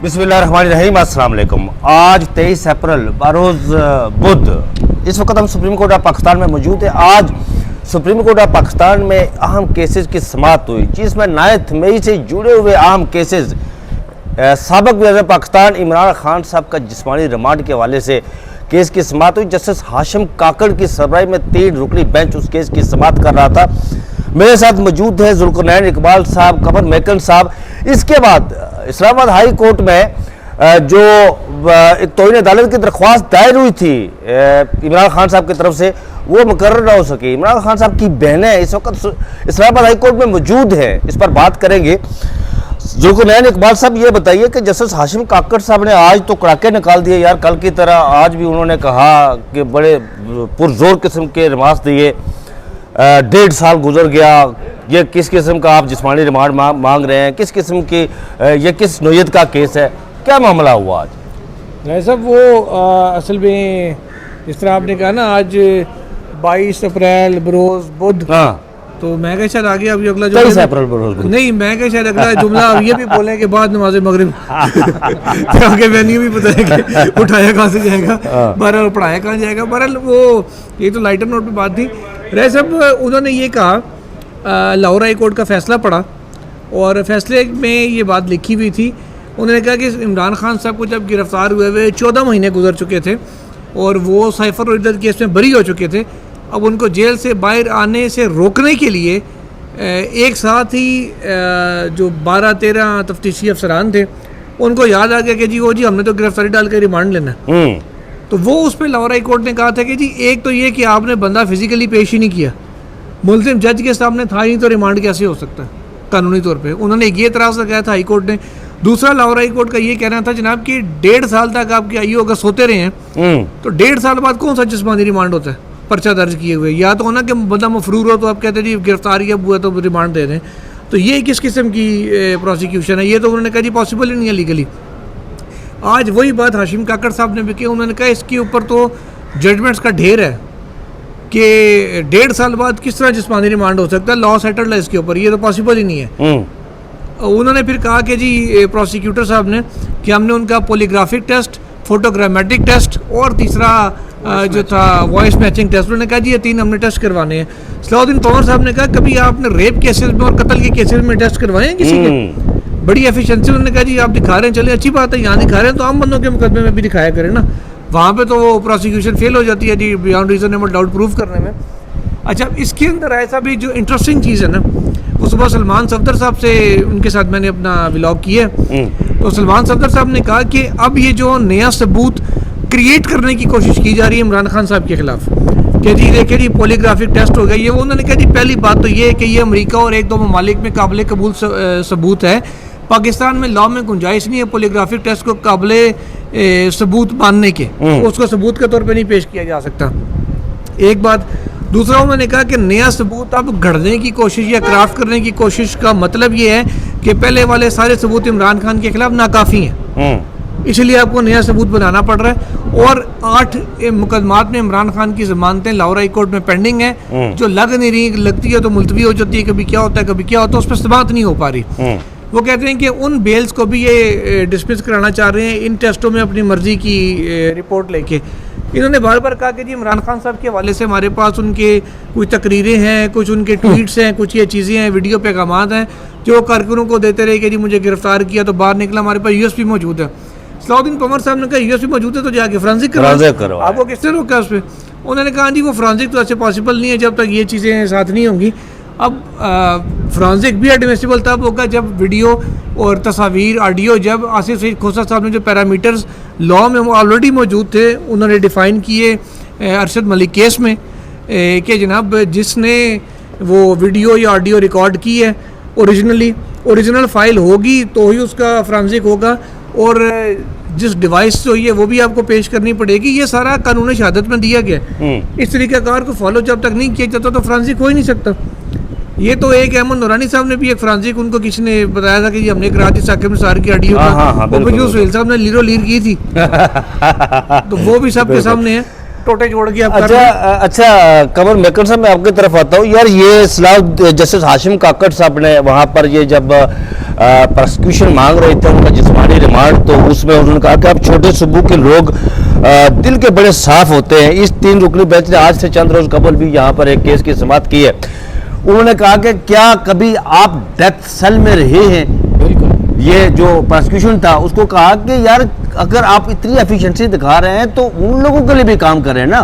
बिस्मिल्लाहिर्रहमानिर्रहीम। अस्सलाम वालेकुम। आज 23 अप्रैल बरोज़ बुध। इस वक्त हम सुप्रीम कोर्ट ऑफ पाकिस्तान में मौजूद है। आज सुप्रीम कोर्ट ऑफ पाकिस्तान में अहम केसेस की समाअत हुई, जिसमें 9 मई से जुड़े हुए अहम केसेस साबिक़ वज़ीर पाकिस्तान इमरान खान साहब का जिस्मानी रिमांड के हवाले से केस की समाअत हुई। जस्टिस हाशिम काकड़ की सरबराही में 3 रुकनी बेंच उस केस की समाअत कर रहा था। मेरे साथ मौजूद है जुल्करनैन इकबाल साहब, कमर मेकन साहब। इसके बाद इस्लामाबाद हाई कोर्ट में जो एक तौहीन अदालत की दरख्वास्त दायर हुई थी इमरान खान साहब की तरफ से, वो मुकर्रर ना हो सकी। इमरान खान साहब की बहनें इस वक्त इस्लामाबाद हाई कोर्ट में मौजूद हैं, इस पर बात करेंगे। जुल्करनैन इकबाल साहब, ये बताइए कि जस्टिस हाशिम काकड़ साहब ने आज तो कड़ाके निकाल दिए यार, कल की तरह आज भी उन्होंने कहा कि बड़े पुरजोर किस्म के रिमांड दिए। 1.5 साल गुजर गया। ये किस किस्म का आप जिस्मानी रिमांड मांग रहे हैं? किस किस्म की ये किस नोयत का केस है? क्या मामला हुआ आज? नहीं साहब, वो असल में जिस तरह आपने कहा ना, आज 22 अप्रैल बरोज़ बुध। हाँ, तो मैं क्या शायद आगे अभी अगला 23 अप्रैल बरोज़ बुध नहीं, मैं क्या शायद अगला जुमला ये भी बोलें कि बाद नमाज मगरिब आगे वेन्यू भी पता है कि उठाया कहाँ से जाएगा, बहरहाल पढ़ाया कहाँ जाएगा। बहरहाल वो ये तो लाइटर नोट पे बात थी। रह सब उन्होंने ये कहा, लाहौर हाई कोर्ट का फैसला पढ़ा और फैसले में ये बात लिखी हुई थी। उन्होंने कहा कि इमरान खान साहब को जब गिरफ्तार हुए हुए 14 महीने गुजर चुके थे और वो साइफर और इद्दत केस में बरी हो चुके थे। अब उनको जेल से बाहर आने से रोकने के लिए एक साथ ही जो 12-13 तफ्तीशी अफसरान थे, उनको याद आ गया कि जी वो जी हमने तो गिरफ्तारी डाल कर रिमांड लेना है। तो वो उस पर लाहौर हाई कोर्ट ने कहा था कि जी एक तो ये कि आपने बंदा फिजिकली पेश ही नहीं किया, मुल्ज़िम जज के सामने था ही, तो रिमांड कैसे हो सकता है कानूनी तौर पे। उन्होंने ये एतराज़ लगाया था हाई कोर्ट ने। दूसरा, लाहौर हाई कोर्ट का ये कहना था जनाब कि 1.5 साल तक आपकी आयु अगर सोते रहे हैं तो 1.5 साल बाद कौन सा जिस्मानी रिमांड होता है पर्चा दर्ज किए हुए। या तो होना कि बंदा मफरूर हो तो आप कहते हैं जी गिरफ्तारी अब हुआ तो रिमांड दे दें। तो ये किस किस्म की प्रोसिक्यूशन है? ये तो उन्होंने कहा जी पॉसिबल ही नहीं है लीगली। आज वही बात हाशिम काकड़ साहब ने भी की। उन्होंने कहा इसके ऊपर तो जजमेंट्स का ढेर है कि 1.5 साल बाद किस तरह जिस्मानी रिमांड हो सकता है, लॉ सेटल्ड है इसके ऊपर, ये तो पॉसिबल ही नहीं है। उन्होंने फिर कहा कि जी प्रोसिक्यूटर साहब ने कि हमने उनका पॉलीग्राफिक टेस्ट, फोटोग्रामेटिक टेस्ट और तीसरा जो था वॉइस मैचिंग टेस्ट, उन्होंने कहा जी ये 3 हमने टेस्ट करवाने हैं। सलाउद्दीन तंवर साहब ने कहा कभी आपने रेप केसेस में और कत्ल के केसेस में टेस्ट करवाए हैं किसी के? बड़ी एफिशिएंसी। उन्होंने कहा जी आप दिखा रहे हैं, चलिए अच्छी बात है, यहाँ दिखा रहे हैं तो आम बंदों के मुकदमे में भी दिखाया करें ना, वहाँ पे तो वो प्रोसिक्यूशन फेल हो जाती है जी बियॉन्ड रीजनेबल डाउट प्रूव करने में। अच्छा, इसके अंदर ऐसा भी जो इंटरेस्टिंग चीज़ है ना, वो सुबह सलमान सफदर साहब से उनके साथ मैंने अपना व्लॉग किया, तो सलमान सफदर साहब ने कहा कि अब ये जो नया सबूत क्रिएट करने की कोशिश की जा रही है इमरान खान साहब के खिलाफ कि जी देखिए जी पॉलीग्राफिक टेस्ट हो गया ये, वो उन्होंने कहा जी पहली बात तो ये है कि ये अमेरिका और 1-2 ममालिक में काबिल कबूल सबूत है। पाकिस्तान में लॉ में गुंजाइश नहीं है पॉलीग्राफिक टेस्ट को काबिल सबूत मानने के, उसको सबूत के तौर पे नहीं पेश किया जा सकता, एक बात। दूसरा, उन्होंने कहा कि नया सबूत अब घड़ने की कोशिश या क्राफ्ट करने की कोशिश का मतलब ये है कि पहले वाले सारे सबूत इमरान खान के खिलाफ नाकाफ़ी हैं, इसलिए आपको नया सबूत बनाना पड़ रहा है। और 8 मुकदमात में इमरान खान की जमानतें लाहौर हाई कोर्ट में पेंडिंग है, जो लग नहीं रही, लगती है तो मुलतवी हो जाती है, कभी क्या होता है कभी क्या होता है, उस पर समाअत नहीं हो पा रही। वो कहते हैं कि उन बेल्स को भी ये डिसमिस कराना चाह रहे हैं इन टेस्टों में अपनी मर्जी की रिपोर्ट लेके। इन्होंने बार बार कहा कि जी इमरान खान साहब के हवाले से हमारे पास उनके कुछ तकरीरें हैं, कुछ उनके ट्वीट्स हैं, कुछ ये चीज़ें हैं, वीडियो पैगामात हैं जो कारकुनों को देते रहे कि जी मुझे गिरफ्तार किया तो बाहर निकला, हमारे पास यूएसपी मौजूद है। सलाउद्दीन तंवर साहब ने कहा यूएसपी मौजूद है तो जाके फ्रांसिक करो, आपको किसने रोका उस पर? उन्होंने कहा जी वो फ्रांसिक तो ऐसे पॉसिबल नहीं है जब तक ये चीज़ें साथ नहीं होंगी। अब फ्रांसिक भी एडमिसिबल तब होगा जब वीडियो और तस्वीर, ऑडियो, जब आसिफ सईद खोसा साहब ने जो पैरामीटर्स लॉ में वो ऑलरेडी मौजूद थे उन्होंने डिफ़ाइन किए अरशद मलिक केस में कि जनाब जिसने वो वीडियो या ऑडियो रिकॉर्ड की है ओरिजिनल फाइल होगी तो ही उसका फ्रांसिक होगा, और जिस डिवाइस से हुई है वो भी आपको पेश करनी पड़ेगी। ये सारा कानून शहादत में दिया गया। इस तरीक़ाकार को फॉलो जब तक नहीं किया जाता तो फ्रांसिक हो ही नहीं सकता। ये तो एक अहमद नूरानी साहब ने भी एक फ्रांसिक उनको किसी ने बताया था कि जी हमने कराची साकिब निसार की ऑडियो का, वो भी जो सुहेल साहब ने लीरो लीर की थी तो वो भी सबके सामने है। टोटे जोड़ के आप कर अच्छा रहे हैं। अच्छा कमर मेकर साहब, मैं आपकी तरफ आता हूँ यार। ये सलाह जस्टिस हाशिम काकड़ साहब ने वहाँ पर ये जब प्रोसिक्यूशन मांग रहे थे उनका जिस्मानी रिमांड, तो उसमें उन्होंने कहा कि अब छोटे सूबों के लोग दिल के बड़े साफ होते हैं। इस 3 रुकनी बेंच ने आज से चंद रोज कबल भी यहाँ पर एक केस की समाअत की है। उन्होंने कहा कि क्या कभी आप डेथ सेल में रहे हैं? बिल्कुल। ये जो प्रोसिक्यूशन था उसको कहा कि यार अगर आप इतनी एफिशिएंसी दिखा रहे हैं तो उन लोगों के लिए भी काम कर रहे हैं ना।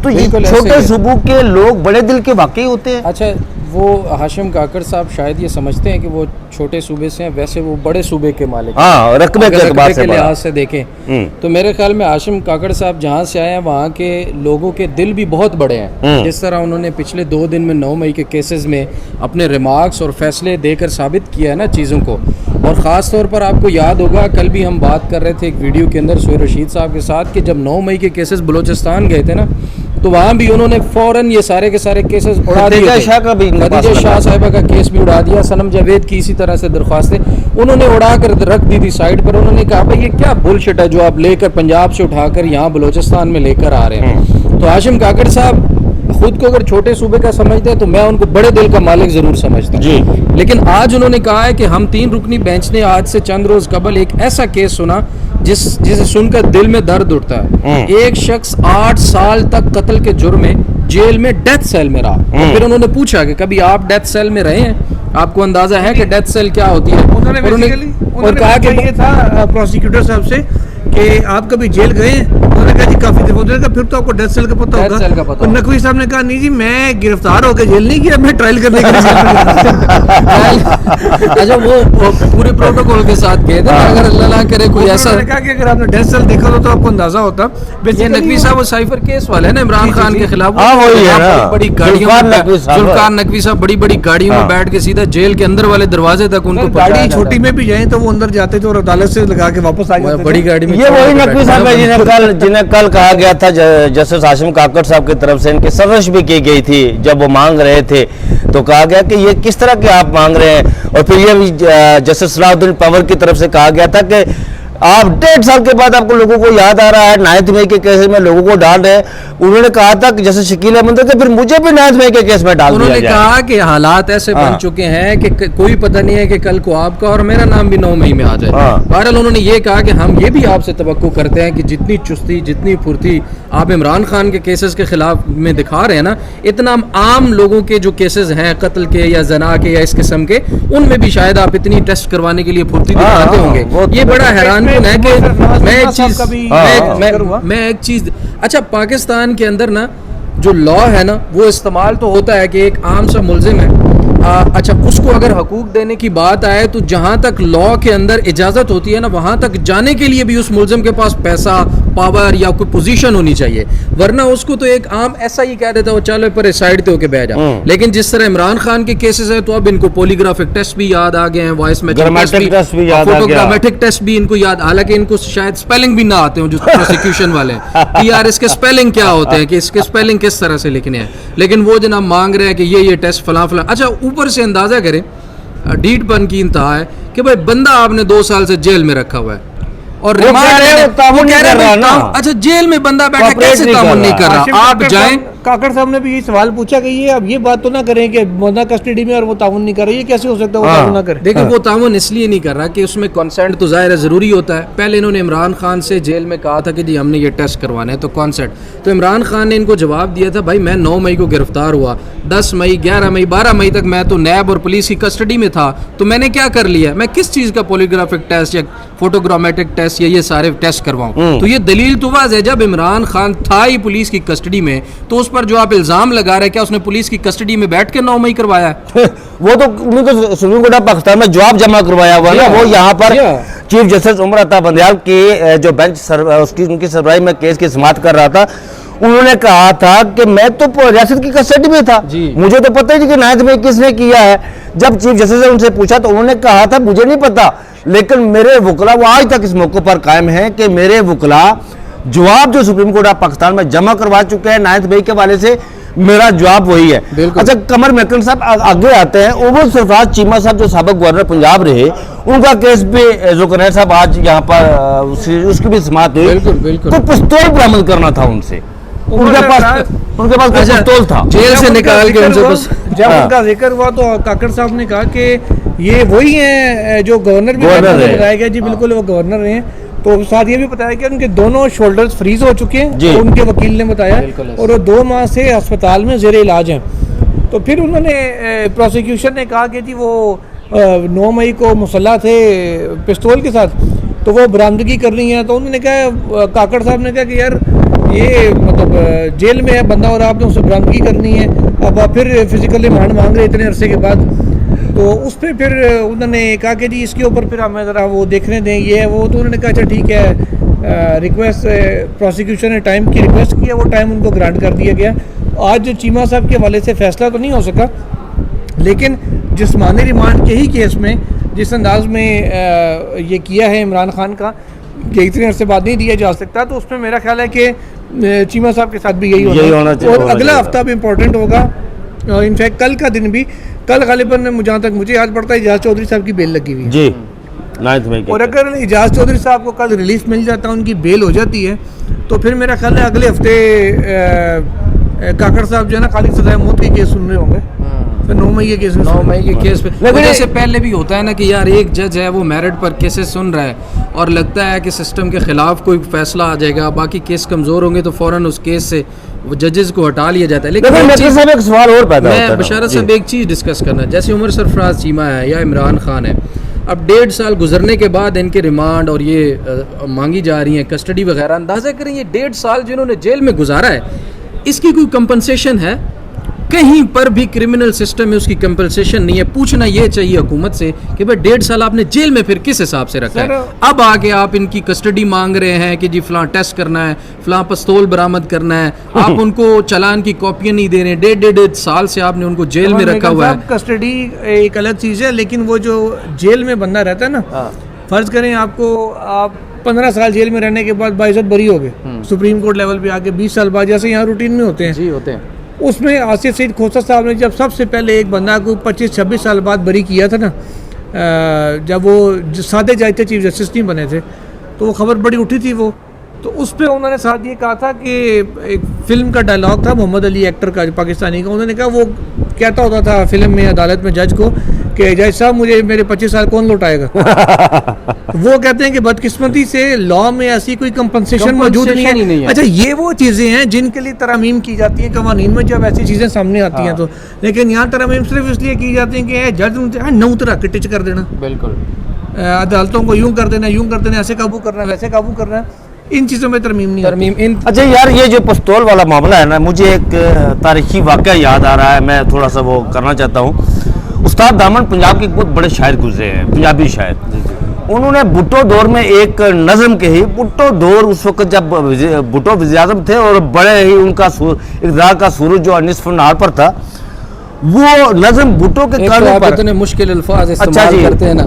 तो ये बिल्कुल ऐसे ही छोटे है। सूबों के लोग बड़े दिल के वाकई होते हैं। अच्छा, वो हाशिम काकड़ साहब शायद ये समझते हैं कि वो छोटे सूबे से हैं, वैसे वो बड़े सूबे के मालिक हैं। हाँ, रकबे के अगर एतबार रकबे से के बड़ा। लिहाज से देखें तो मेरे ख्याल में हाशिम काकड़ साहब जहाँ से आए हैं वहाँ के लोगों के दिल भी बहुत बड़े हैं। जिस तरह उन्होंने पिछले 2 दिन में 9 मई के केसेस में अपने रिमार्क्स और फैसले देकर साबित किया है ना चीज़ों को। और ख़ास तौर पर आपको याद होगा, कल भी हम बात कर रहे थे एक वीडियो के अंदर सुहेल रशीद साहब के साथ कि जब 9 मई के केसेस बलूचिस्तान गए थे ना, तो वहाँ भी उन्होंने फ़ौरन ये सारे के सारे केसेस उड़ा दिए खदीजा थे। शाह का भी इनके पास खदीजा शाह लगा। साहिबा का केस भी उड़ा दिया, सनम जावेद की इसी तरह से दरख्वास्तें उन्होंने उड़ा कर रख दी थी साइड पर। उन्होंने कहा भाई ये क्या बुलशिट है जो आप लेकर पंजाब से उठाकर यहाँ बलूचिस्तान में लेकर आ रहे हैं। तो हाशिम काकड़ साहब खुद को अगर छोटे सूबे का समझते हैं तो मैं उनको बड़े दिल का मालिक जरूर समझता हूँ जी। लेकिन आज उन्होंने कहा है कि हम 3 रुकनी बेंच ने आज से चंद रोज कबल एक ऐसा केस सुना जिसे सुनकर दिल में दर्द उठता है। एक शख्स 8 साल तक कत्ल के जुर्म में जेल में डेथ सेल में रहा। और फिर उन्होंने पूछा कि कभी आप डेथ सेल में रहे हैं, आपको अंदाजा है कि डेथ सेल क्या होती है? उन्होंने और उन्होंने कहा कि ये था प्रोसिक्यूटर साहब से कि आप कभी जेल गए हैं? उन्होंने कहा जी काफी दफा। उन्होंने कहा फिर तो आपको डेथ सेल का पता डेथ सेल का होगा। पता और नकवी साहब ने कहा नहीं जी मैं गिरफ्तार होकर जेल नहीं किया, मैं ट्रायल करने के लिए जेल में गया। अच्छा, वो पूरे प्रोटोकॉल के साथ गए थे ना, अगर अल्लाह ना करे कोई ऐसा। उन्होंने कहा कि अगर आपने डेथ सेल देखा हो तो आपको अंदाजा होता। ये नकवी साहब वो साइफर केस वाले हैं ना इमरान खान के खिलाफ। हाँ, वही है ना। बड़ी गाड़ियों जुल्फकार में नकवी साहब। जुल्फकार नकवी साहब बड़ी बड़ी गाड़ियों में बैठ के सीधा जेल के अंदर वाले दरवाजे तक उनको गाड़ी पहुंचाया छोटी जाता में भी जाए तो वो अंदर जाते थे और अदालत से लगा के वापस आ है। जाते बड़ी थे। गाड़ी में ये वही नकवी साहब है जिन्हें कल कहा गया था जस्टिस हाशिम काकड़ साहब की तरफ से इनकी सर्विस भी की गई थी। जब वो मांग रहे थे तो कहा गया कि ये किस तरह के आप मांग रहे हैं। और फिर ये भी जस्टिस सलाहुद्दीन पंवर की तरफ से कहा गया था कि आप 1.5 साल के बाद आपको लोगों को याद आ रहा है 9 मई के केस में लोगों को डाल रहे हैं। उन्होंने कहा था कि जैसे शकील अहमद थे फिर मुझे भी 9 मई के केस में डाल दिया उन्होंने जाए। कहा कि हालात ऐसे बन चुके हैं कि कोई पता नहीं है कि कल को आपका और मेरा नाम भी 9 मई में आ जाए। हाँ। बहरहाल उन्होंने ये कहा कि हम ये भी आपसे तवक्को करते हैं कि जितनी चुस्ती जितनी फुर्ती आप इमरान खान के केसेस के खिलाफ में दिखा रहे हैं ना, इतना आम लोगों के जो केसेस हैं कत्ल के या जना के या इस किस्म के, उनमें भी शायद आप इतनी टेस्ट करवाने के लिए फुर्ती दिखाते हाँ, होंगे। वो तो ये बड़ा हैरान कुन है कि मैं एक साहब चीज का भी मैं एक चीज अच्छा, पाकिस्तान के अंदर ना जो लॉ है ना वो इस्तेमाल तो होता है कि एक आम सा मुल्जिम है, अच्छा उसको अगर हकूक देने की बात आए तो जहाँ तक लॉ के अंदर इजाज़त होती है ना वहाँ तक जाने के लिए भी उस मुल्जिम के पास पैसा पावर या कोई पोजीशन होनी चाहिए, वरना उसको तो एक आम ऐसा ही कह देता है वो चलो पर साइड पे होके बैठ जा। लेकिन जिस तरह इमरान खान के केसेस है तो अब इनको पॉलीग्राफिक टेस्ट भी याद आ गए हैं, वॉइस मैचिंग टेस्ट भी याद आ गया, फोटोग्रामेटिक टेस्ट भी इनको याद, हालांकि इनको शायद स्पेलिंग भी ना आते हो जो प्रोसिक्यूशन वाले हैं कि यार इसके स्पेलिंग क्या होते हैं, कि इसके स्पेलिंग किस तरह से लिखने हैं, लेकिन वो जनाब मांग रहे हैं कि ये टेस्ट फला फला। अच्छा ऊपर से अंदाजा करें ढीठपन की इंतहा है कि भाई बंदा आपने 2 साल से जेल में रखा हुआ है और अच्छा जेल में बंदा बैठा कैसे तामुन नहीं कर रहा, आप जाएं। काकड़ साहब ने भी ये सवाल पूछा कि ये अब ये बात तो ना करें कि बंदा कस्टडी में और वो ताउन नहीं कर रहा, ये कैसे हो सकता है वो ताउन ना करे। देखिए वो ताउन इसलिए नहीं कर रहा कि उसमें कंसेंट तो जाहिर है ज़रूरी होता है। पहले इन्होंने इमरान खान से जेल में कहा था कि जी हमने ये टेस्ट करवाने हैं तो कंसेंट, तो इमरान खान ने इनको जवाब दिया था भाई मैं 9 मई को गिरफ्तार हुआ, 10 मई 11 मई 12 मई तक मैं तो नैब और पुलिस की कस्टडी में था, तो मैंने क्या कर लिया, मैं किस चीज़ का पॉलीग्राफिक टेस्ट या फोटोग्रामेटिक टेस्ट या ये सारे टेस्ट करवाऊं। तो ये दलील तो वाज़ है, जब इमरान खान था ही पुलिस की कस्टडी में तो उस पर जो आप इल्ज़ाम लगा रहे हैं क्या उसने पुलिस की कस्टडी में बैठ के 9 मई करवाया है? वो तो उन्होंने सुप्रीम कोर्ट ऑफ पाकिस्तान में जवाब जमा करवाया हुआ है, वो यहाँ पर चीफ जस्टिस उमर अता बंदयाल की जो बेंच उसकी उनकी सरबराही में केस की समाअत कर रहा था, उन्होंने कहा था कि मैं तो रियासत की कस्टडी में था, मुझे तो पता ही नहीं कि 9 मई किसने किया है। जब चीफ जस्टिस ने उनसे पूछा तो उन्होंने कहा था मुझे नहीं पता, लेकिन मेरे वकला वो आज तक इस मौके पर कायम है कि मेरे वकला जवाब जो सुप्रीम कोर्ट ऑफ पाकिस्तान में जमा करवा चुके हैं 9 मई के वाले से, मेरा जवाब वही है। बिल्कुल। अच्छा, कमर मेकन साहब आगे आते हैं। उमर सरफराज चीमा साहब जो साबिक गवर्नर पंजाब रहे, उनका केस भी जुल्करनैन साहब आज यहाँ पर उसकी भी समाअत हुई। बिल्कुल, बिल्कुल। तो पिस्तौल बरामद करना था उनसे, उनके पास कोई अच्छा, पिस्तौल था। जेल से निकाल के उनसे बस जब हाँ। उनका जिक्र हुआ तो काकड़ साहब ने कहा कि ये वही हैं जो गवर्नर भी गवर्नर रहे। बताया गया जी, बिल्कुल वो गवर्नर रहे हैं। तो साथ ये भी बताया कि उनके दोनों शोल्डर्स फ्रीज हो चुके जी। हैं, उनके वकील ने बताया, बिल्कुल। और वो 2 माह से अस्पताल में जेर इलाज हैं। तो फिर उन्होंने प्रोसिक्यूशन ने कहा कि जी वो 9 मई को मुसल्ला थे पिस्तौल के साथ, तो वो बरामदगी कर रही हैं। तो उन्होंने कहा, काकड़ साहब ने कहा कि यार ये मतलब जेल में है बंदा और आपने उससे बरामदगी करनी है, अब आप फिर फिजिकल रिमांड मांग रहे इतने अरसे के बाद। तो उस पर फिर उन्होंने कहा कि जी इसके ऊपर फिर हमें ज़रा वो देखने दें, ये है वो। तो उन्होंने कहा अच्छा ठीक है, रिक्वेस्ट प्रोसिक्यूशन ने टाइम की रिक्वेस्ट किया, वो टाइम उनको ग्रांट कर दिया गया। आज चीमा साहब के हवाले से फैसला तो नहीं हो सका, लेकिन जिस्मानी रिमांड के ही केस में जिस अंदाज में ये किया है इमरान खान का कि इतने अरसे बाद नहीं दिया जा सकता, तो उसमें मेरा ख्याल है कि चीमा साहब के साथ भी यही होना चाहिए। और अगला हफ्ता भी इम्पोर्टेंट होगा। इनफैक्ट कल का दिन भी, कल गालिबन जहाँ तक मुझे याद पड़ता है एजाज चौधरी साहब की बेल लगी हुई है जी, 9 मई और अगर एजाज चौधरी साहब को कल रिलीफ मिल जाता है, उनकी बेल हो जाती है, तो फिर मेरा ख्याल है अगले हफ्ते काकड़ साहब जो है ना खालिद सजाए मौत के केस सुन रहे होंगे, फिर 9 मई के केस में 9 मई के केस पे। लेकिन जैसे पहले भी होता है ना कि यार एक जज है वो मेरिट पर केसेस सुन रहा है और लगता है कि सिस्टम के खिलाफ कोई फैसला आ जाएगा, बाकी केस कमज़ोर होंगे तो फ़ौरन उस केस से वो जजेस को हटा लिया जाता है। लेकिन एक मेरे चीज़- साहब एक सवाल और पैदा होता है मैं ना। बशारत जी। साहब एक चीज़ डिस्कस करना है, जैसे उमर सरफराज चीमा है या इमरान खान है, अब 1.5 साल गुजरने के बाद इनके रिमांड और ये मांगी जा रही हैं कस्टडी वगैरह, अंदाज़ा करें ये 1.5 साल जिन्होंने जेल में गुजारा है, इसकी कोई कंपनसेशन है? कहीं पर भी क्रिमिनल सिस्टम में उसकी कंपनसेशन नहीं है। पूछना ये चाहिए हुकूमत से कि भाई 1.5 साल आपने जेल में फिर किस हिसाब से रखा है? अब आके आप इनकी कस्टडी मांग रहे हैं कि जी फलां टेस्ट करना है, फलां पिस्तौल बरामद करना है, आप उनको चालान की कॉपियां नहीं दे रहे हैं। 1.5 साल से आपने उनको जेल में रखा हुआ है। कस्टडी एक अलग चीज़ है, लेकिन वो जो जेल में बंदा रहता है ना, फर्ज करें आप 15 साल जेल में रहने के बाद बाइज्जत बरी हो गए, सुप्रीम कोर्ट लेवल पे आके 20 साल बाद, जैसे यहाँ रूटीन में होते हैं जी होते हैं। उसमें आसिफ सईद खोसा साहब ने जब सबसे पहले एक बंदा को 25-26 साल बाद बरी किया था ना, जब वो सादे जज थे, चीफ जस्टिस नहीं बने थे, तो वो खबर बड़ी उठी थी वो। तो उस पर उन्होंने साथ ये कहा था कि एक फिल्म का डायलॉग था मोहम्मद अली एक्टर का पाकिस्तानी का, उन्होंने कहा वो कहता होता था फिल्म में अदालत में जज को कि जज साहब मुझे मेरे 25 साल कौन लौटाएगा। वो कहते हैं कि बदकिस्मती से लॉ में ऐसी कोई कंपनसेशन मौजूद नहीं Compensation ही नहीं है। है। अच्छा, ये वो चीज़ें हैं जिनके लिए तरमीम की जाती हैं कवानीन में जब ऐसी चीज़ें सामने आती हैं तो, लेकिन यहाँ तरमीम सिर्फ इसलिए की जाती है कि जज नौ तरह के टिच कर देना, बिल्कुल। अदालतों को यूं कर देना, ऐसे काबू करना, वैसे काबू करना, इन चीज़ों में तरमीम नहीं होती। तरमीम इन अच्छा यार, ये जो पिस्तौल वाला मामला है ना, मुझे एक तारीखी वाक़या याद आ रहा है, मैं थोड़ा सा वो करना चाहता हूँ। उस्ताद दामन पंजाब के एक बहुत बड़े शायर गुजरे हैं, पंजाबी शायर। उन्होंने भुट्टो दौर में एक नज़म कही। भुट्टो दौर उस वक्त जब भुट्टो वज़ीर-ए-आज़म थे और बड़े ही उनका इक़्तिदार का सूरज जो निस्फ़ नहार पर था, वो नज़म भुट्टो के कानों पर इतने मुश्किल अल्फाज अच्छा इस्तेमाल जी करते हैं ना।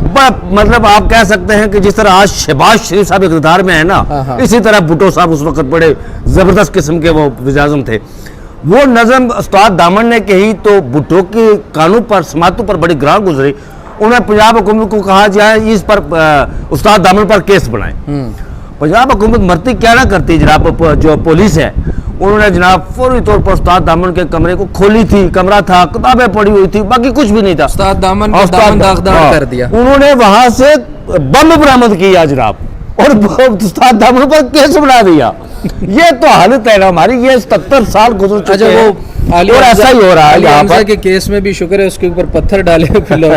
मतलब आप कह सकते हैं कि जिस तरह आज शहबाज शरीफ साहब इक़्तिदार में है ना, हाँ। इसी तरह भुट्टो साहब उस वक्त बड़े ज़बरदस्त किस्म के वो वज़ीर-ए-आज़म थे। वो नज़म उस्ताद दामन ने कही तो भुट्टो के कानों पर, समातों पर बड़ी ग्रां गुजरी। उन्होंने पंजाब हुकूमत को कहा जाए इस पर उस्ताद दामन पर केस बनाए। पंजाब हुकूमत मरती क्या ना करती जनाब, जो पुलिस है उन्होंने जनाब फौरी तौर पर उस्ताद दामन के कमरे को खोली थी, कमरा था, किताबें पड़ी हुई थी, बाकी कुछ भी नहीं था। उस्ताद दामन और को उस्ताद दामन दागदार हाँ, कर दिया। उन्होंने वहां से बम बरामद किया जनाब और उस्ताद दामन पर केस बना दिया। ये तो हालत है ना हमारी, ये 77 साल गुजर चुके हैं और ऐसा ही हो रहा है यहाँ पर। के केस में भी शुक्र है उसके ऊपर पत्थर डाले,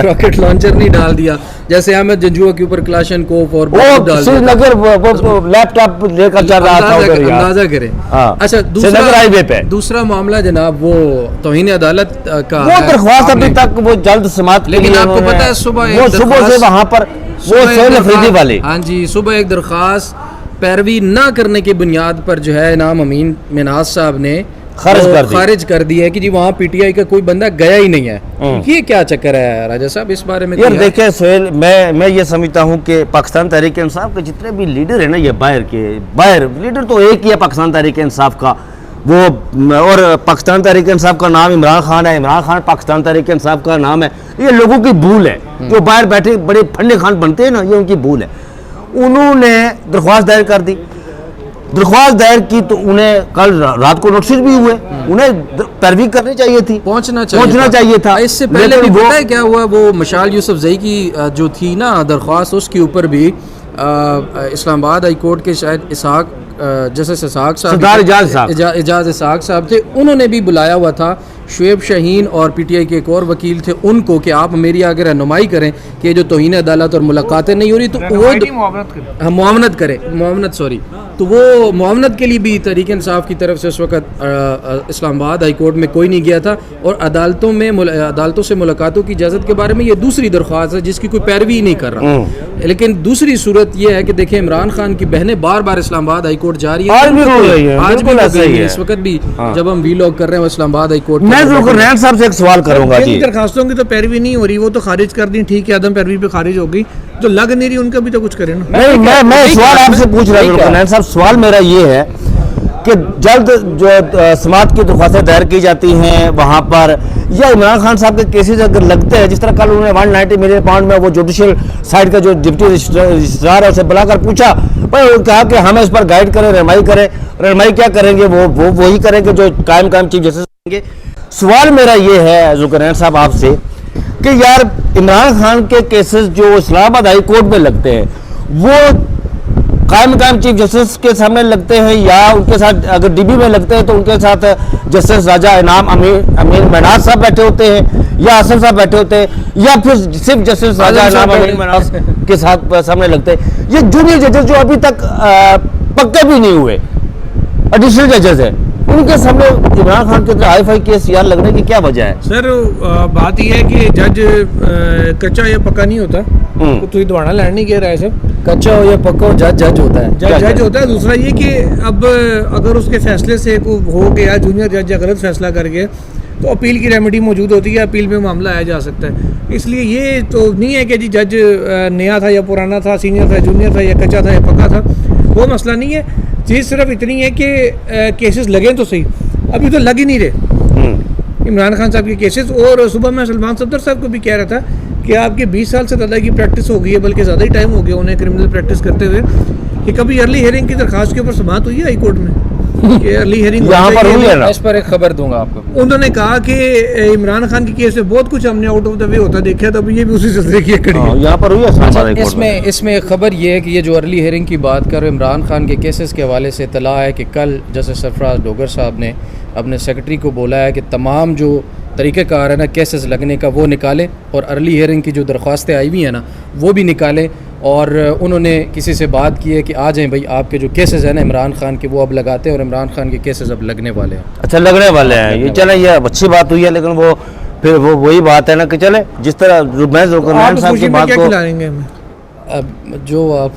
रॉकेट लॉन्चर नहीं डाल दिया, जैसे अहमद जंजुआ के ऊपर क्लाशनकोव और वो डाल दिया। श्रीनगर वो लैपटॉप लेकर चल रहा था उधर यार। अंदाजा करें। हाँ। अच्छा, श्रीनगर हाईवे पे दूसरा मामला जनाब वो तौहीन अदालत का वो है। दरख्वास्त अभी आपने- तक वो जल्द समाप्त, लेकिन आपको पता है सुबह वो सुबह से वहां पर वो सुबह एक सोहेल अफरीदी दरख्वास्त- वाले हाँ जी, सुबह एक दरख्वास्त पैरवी ना करने की बुनियाद पर जो है इनाम अमीन मिनाज साहब ने खारिज कर दी है कि जी वहाँ पीटीआई का कोई बंदा गया ही नहीं है। ये क्या चक्कर है राजा साहब, इस बारे में यार कोई है? देखिए सोहेल, मैं ये समझता हूँ कि पाकिस्तान तहरीक इंसाफ के जितने भी लीडर है ना, ये बाहर लीडर तो एक ही है पाकिस्तान तहरीक इंसाफ का, वो और पाकिस्तान तहरीक इंसाफ का नाम इमरान खान है, इमरान खान पाकिस्तान तहरीक इंसाफ का नाम है। ये लोगों की भूल है, जो बाहर बैठे बड़े फंडे खान बनते हैं ना, ये उनकी भूल है। उन्होंने दरख्वास्त दायर कर दी, दरख्वास्त दायर की तो उन्हें कल रात को नोटिस भी हुए, उन्हें पैरवी करनी चाहिए थी, पहुंचना चाहिए था। इससे पहले भी पता है क्या हुआ, वो मशाल यूसुफजई की जो थी ना दरख्वास्त, उसके ऊपर भी इस्लामाबाद हाई कोर्ट के शायद इसहाक जस्टिस इसहाक साहब, एजाज इसहाक साहब थे, उन्होंने भी बुलाया हुआ था शुएब शाहीन और पीटीआई के एक और वकील थे उनको कि आप मेरी आगे रहनुमाई करें कि जो तौहीन अदालत और मुलाकातें नहीं हो रही तो वो मुआवनत सॉरी, तो वो मुआवनत के लिए भी तहरीक इंसाफ की तरफ से उस वक्त इस्लामाबाद हाई कोर्ट में कोई नहीं गया था। और अदालतों से मुलाकातों की इजाज़त के बारे में ये दूसरी दरख्वास्त है जिसकी कोई पैरवी ही नहीं कर रहा। लेकिन दूसरी सूरत यह है कि देखिए इमरान खान की बहनें बार बार इस्लामाबाद हाई कोर्ट जा रही है, आज भी इस वक्त भी जब हम वीलॉग कर रहे हैं इस्लामाबाद हाई कोर्ट। मैं जुल्करनैन साहब से एक सवाल करूंगा जी, दरखास्तों की तो पैरवी नहीं हो रही, वो तो खारिज कर दी, ठीक है, अदम पैरवी पे खारिज होगी, जो लग नहीं रही उनका भी तो कुछ करें ना। नहीं, मैं सवाल आपसे पूछ रहा हूँ जुल्करनैन साहब, सवाल मेरा ये है कि जल्द जो समात की दरख्वास्तें दायर की जाती हैं वहाँ पर, या इमरान खान साहब के केसेस अगर लगते हैं, जिस तरह कल उन्होंने 190 मिलियन पाउंड में वो जुडिशियल साइड का जो डिप्टी रजिस्ट्रार है उसे बुलाकर पूछा, पर कहा कि हमें इस पर गाइड करें, रहनुमाई करें। रहनुमाई क्या करेंगे, वो वही करेंगे जो कायम चीफ जस्टिस करेंगे। सवाल मेरा ये है जुल्करनैन साहब आपसे कि यार इमरान खान के केसेस जो इस्लामाबाद हाई कोर्ट में लगते हैं वो कायम चीफ जस्टिस के सामने लगते हैं, या उनके साथ अगर डीबी में लगते हैं तो उनके साथ जस्टिस राजा इनाम अमीन मनाज साहब बैठे होते हैं, या असद साहब बैठे होते हैं, या फिर सिर्फ जस्टिस राजा इनाम अमीन मनाज के साथ सामने लगते हैं। ये जूनियर जजेस जो अभी तक पक्के भी नहीं हुए एडिशनल जजेस हैं, उनके सामने इमरान खान के हाई फाई केस यार लगने की क्या वजह है? सर बात यह है कि जज कच्चा या पक्का नहीं होता, तो दवाना लैंड नहीं कह रहा है सर, कच्चा हो या पक्का हो, जज होता है, जज होता है। दूसरा ये कि अब अगर उसके फैसले से हो गया, जूनियर जज या गलत फैसला कर गया, तो अपील की रेमेडी मौजूद होती है, अपील में मामला आया जा सकता है। इसलिए ये तो नहीं है कि जी जज नया था या पुराना था, सीनियर था, जूनियर था, या कच्चा था या पक्का था, वो मसला नहीं है। चीज़ सिर्फ इतनी है कि केसेस लगें तो सही, अभी तो लग ही नहीं रहे इमरान खान साहब के केसेस। और सुबह मैं सलमान सफदर साहब को भी कह रहा था कि आपके 20 साल से ज़्यादा की प्रैक्टिस हो गई है, बल्कि ज़्यादा ही टाइम हो गया उन्हें क्रिमिनल प्रैक्टिस करते हुए, कि कभी अर्ली हियरिंग की दरखास्त के ऊपर समाअत हुई है हाई कोर्ट में कि अर्ली हियरिंग यहाँ पर हुई है ना? इस पर एक खबर दूंगा आपको। उन्होंने कहा कि इमरान खान की केस में बहुत कुछ हमने आउट ऑफ द वे होता देखा, तो ये भी उसी सिलसिले की कड़ी है। यहाँ पर हुई है। इसमें एक खबर ये है कि ये जो अर्ली हियरिंग की बात कर इमरान खान के केसेस के हवाले से इत्तला है कि कल जस्टिस सरफराज डोगर साहब ने अपने सेक्रेटरी को बोला है कि तमाम जो तरीक़ेकार है ना केसेस लगने का वो निकालें, और अर्ली हियरिंग की जो दरख्वास्तें आई हुई हैं ना वो भी निकालें। और उन्होंने किसी से बात की है कि आ जाएं भाई, आपके जो केसेस हैं ना इमरान खान के वो अब लगाते हैं, और इमरान खान के केसेस अब लगने वाले हैं। अच्छा, लगने वाले हैं, ये चले, ये अच्छी बात हुई है, लेकिन वो फिर वो वही बात है ना कि चले जिस तरह मैं जुल्करनैन साहब की बात को अब जो आप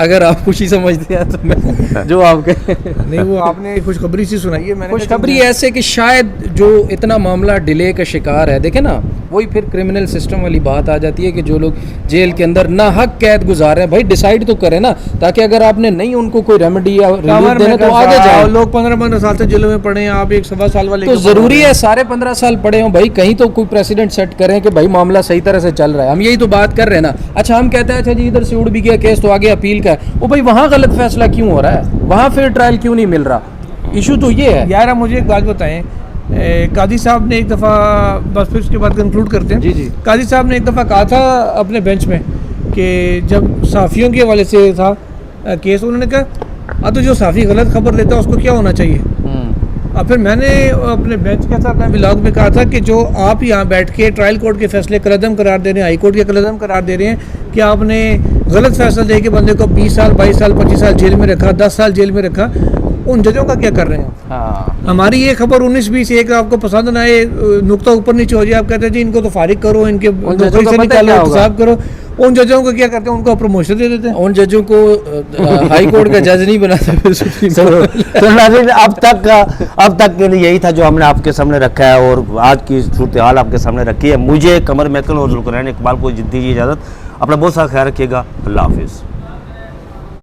अगर आप खुशी समझते हैं तो मैं जो आपके नहीं, वो आपने खुशखबरी सी सुनाई है। मैंने खुशखबरी ऐसे कि शायद जो इतना मामला डिले का शिकार है, देखे ना, वही फिर क्रिमिनल सिस्टम वाली बात आ जाती है कि जो लोग जेल के अंदर ना हक कैद गुजार रहे हैं, भाई डिसाइड तो करें ना, ताकि अगर आपने नहीं उनको कोई रेमेडी या रिलीफ देना तो आगे जाए। लोग 15 साल से जेलों में पड़े हैं, आप 1.25 साल वाले, तो जरूरी है सारे 15 साल पड़े हों भाई, कहीं तो कोई प्रेसिडेंट सेट करें कि भाई मामला सही तरह से चल रहा है। हम यही तो बात कर रहे हैं ना। अच्छा, हम कहते हैं अच्छा जी इधर से उड़ भी गया केस तो आगे अपील का है, वो भाई वहाँ गलत फैसला क्यों हो रहा है, वहाँ फिर ट्रायल क्यों नहीं मिल रहा? इशू तो ये है यार। मुझे एक बात बताएं, काजी साहब ने एक दफ़ा, बस फिर उसके बाद कंक्लूड करते हैं। जी। काजी साहब ने एक दफ़ा कहा था अपने बेंच में कि जब साफ़ियों के हवाले से था केस, उन्होंने कहा तो जो साफ़ी गलत खबर देता है उसको क्या होना चाहिए। और फिर मैंने अपने बेंच के साथ अपने व्लॉग में कहा था कि जो आप यहाँ बैठ के ट्रायल कोर्ट के फैसले कलअदम करार दे रहे हैं, हाई कोर्ट के कलअदम करार दे रहे हैं कि आपने गलत फैसला दे के बंदे को 20 साल 22 साल 25 साल जेल में रखा, 10 साल जेल में रखा, उन जजों का क्या कर रहे हैं? हाँ। हमारी ये खबर 19-20 एक आपको पसंद ना आए, नुक्ता ऊपर नीचे हो जाए, आप कहते हैं जी इनको तो फारिग करो, इनके नौकरी से निकालो, हिसाब करो, उन जजों को क्या करते हैं? उनको प्रमोशन दे देते हैं। उन जजों को हाई कोर्ट का जज नहीं बनाते। अब तक के लिए यही था जो हमने आपके सामने रखा है, और आज की सूरत हाल आपके सामने रखी है। मुझे कमर मैकल और जुल्करनैन इकबाल को दीजिए इजाज़त। अपना बहुत सारा ख्याल रखिएगा। अल्लाह हाफिज़।